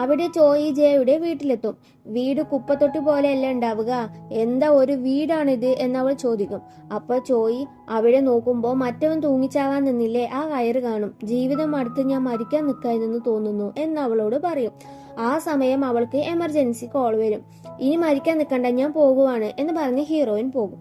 അവിടെ ചോയി ജയയുടെ വീട്ടിലെത്തും. വീട് കുപ്പത്തൊട്ടി പോലെയല്ല ഉണ്ടാവുക, എന്താ ഒരു വീടാണിത് എന്നവൾ ചോദിക്കും. അപ്പൊ ചോയി അവിടെ നോക്കുമ്പോ മറ്റവൻ തൂങ്ങിച്ചാകാൻ നിന്നില്ലേ, ആ കയറ് കാണും. ജീവിതം അടുത്ത് ഞാൻ മരിക്കാൻ നിൽക്കാനെന്ന് തോന്നുന്നു എന്ന് അവളോട് പറയും. ആ സമയം അവൾക്ക് എമർജൻസി കോൾ വരും. ഇനി മരിക്കാൻ നിൽക്കണ്ട, ഞാൻ പോകുവാണ് എന്ന് പറഞ്ഞ് ഹീറോയിൻ പോകും.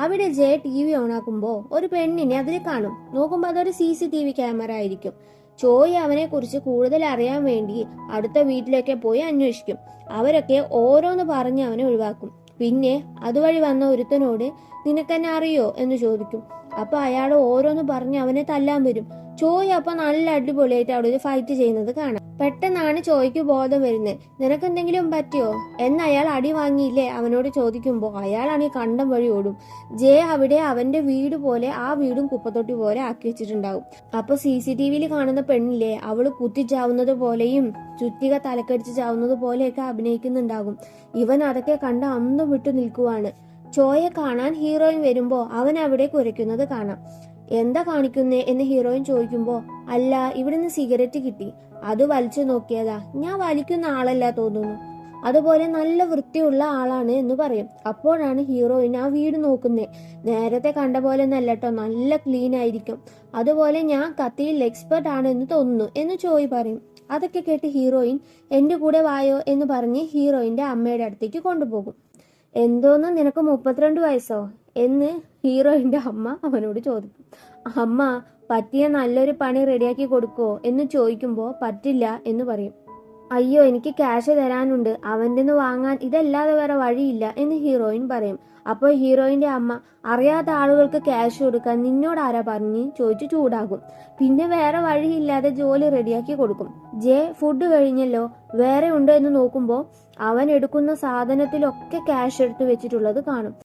അവിടെ ജയ TV ഓണാക്കുമ്പോ ഒരു പെണ്ണിനെ അതിൽ കാണും. നോക്കുമ്പോ അതൊരു CCTV ക്യാമറ ആയിരിക്കും. ചോയ് അവനെ കുറിച്ച് കൂടുതൽ അറിയാൻ വേണ്ടി അടുത്ത വീട്ടിലൊക്കെ പോയി അന്വേഷിക്കും. അവരൊക്കെ ഓരോന്ന് പറഞ്ഞ് അവനെ ഒഴിവാക്കും. പിന്നെ അതുവഴി വന്ന ഒരുത്തനോട് നിനക്കെന്നെ അറിയോ എന്ന് ചോദിക്കും. അപ്പൊ അയാൾ ഓരോന്ന് പറഞ്ഞ് അവനെ തല്ലാൻ വരും. ചോയ് അപ്പൊ നല്ല അടിപൊളിയായിട്ട് അവിടെ ഒരു ഫൈറ്റ് ചെയ്യുന്നത് കാണാം. പെട്ടെന്നാണ് ചോയ്ക്ക് ബോധം വരുന്നത്. നിനക്കെന്തെങ്കിലും പറ്റിയോ എന്ന് അയാൾ അടി വാങ്ങിയില്ലേ അവനോട് ചോദിക്കുമ്പോൾ അയാളാണെങ്കിൽ കണ്ടം വഴി ഓടും. ജയ അവിടെ അവന്റെ വീട് പോലെ ആ വീടും കുപ്പത്തൊട്ടി പോലെ ആക്കി വെച്ചിട്ടുണ്ടാവും. അപ്പൊ CCTVയിൽ കാണുന്ന പെണ്ണില്ലേ, അവള് കുത്തിച്ചാവുന്നത് പോലെയും ചുറ്റിക തലക്കടിച്ച് ചാവുന്നത് പോലെയൊക്കെ അഭിനയിക്കുന്നുണ്ടാകും. ഇവൻ അതൊക്കെ കണ്ട് അന്തം വിട്ടു നിൽക്കുവാണ്. ചോയെ കാണാൻ ഹീറോയിൻ വരുമ്പോ അവൻ അവിടെ കുരയ്ക്കുന്നത് കാണാം. എന്താ കാണിക്കുന്നേ എന്ന് ഹീറോയിൻ ചോദിക്കുമ്പോ, അല്ല ഇവിടുന്ന് സിഗരറ്റ് കിട്ടി, അത് വലിച്ചു നോക്കിയതാ, ഞാൻ വലിക്കുന്ന ആളല്ല തോന്നുന്നു, അതുപോലെ നല്ല വൃത്തിയുള്ള ആളാണ് എന്ന് പറയും. അപ്പോഴാണ് ഹീറോയിൻ ആ വീട് നോക്കുന്നേ. നേരത്തെ കണ്ട പോലെ നല്ലട്ടോ, നല്ല ക്ലീൻ ആയിരിക്കും, അതുപോലെ ഞാൻ കത്തിയിൽ എക്സ്പെർട്ട് ആണ് എന്ന് തോന്നുന്നു എന്ന് ചോയ് പറയും. അതൊക്കെ കേട്ട് ഹീറോയിൻ എന്റെ കൂടെ വായോ എന്ന് പറഞ്ഞ് ഹീറോയിന്റെ അമ്മയുടെ അടുത്തേക്ക് കൊണ്ടുപോകും. എന്തോന്ന് നിനക്ക് 32 വയസ്സോ എന്ന് ഹീറോയിന്റെ അമ്മ അവനോട് ചോദിക്കും. അമ്മ പറ്റിയ നല്ലൊരു പണി റെഡിയാക്കി കൊടുക്കോ എന്ന് ചോദിക്കുമ്പോ പറ്റില്ല എന്ന് പറയും. അയ്യോ എനിക്ക് ക്യാഷ് തരാനുണ്ട്, അവൻ്റെ വാങ്ങാൻ ഇതല്ലാതെ വേറെ വഴിയില്ല എന്ന് ഹീറോയിൻ പറയും. അപ്പോൾ ഹീറോയിന്റെ അമ്മ അറിയാത്ത ആളുകൾക്ക് ക്യാഷ് കൊടുക്കാൻ നിന്നോട് ആരാ പറഞ്ഞ് ചോദിച്ചു ചൂടാകും. പിന്നെ വേറെ വഴിയില്ലാതെ ജോലി റെഡിയാക്കി കൊടുക്കും. ജെ ഫുഡ് കഴിഞ്ഞല്ലോ, വേറെ ഉണ്ടോ എന്ന് നോക്കുമ്പോൾ അവൻ എടുക്കുന്ന സാധനത്തിലൊക്കെ ക്യാഷ് എടുത്തു വെച്ചിട്ടുള്ളത് കാണും.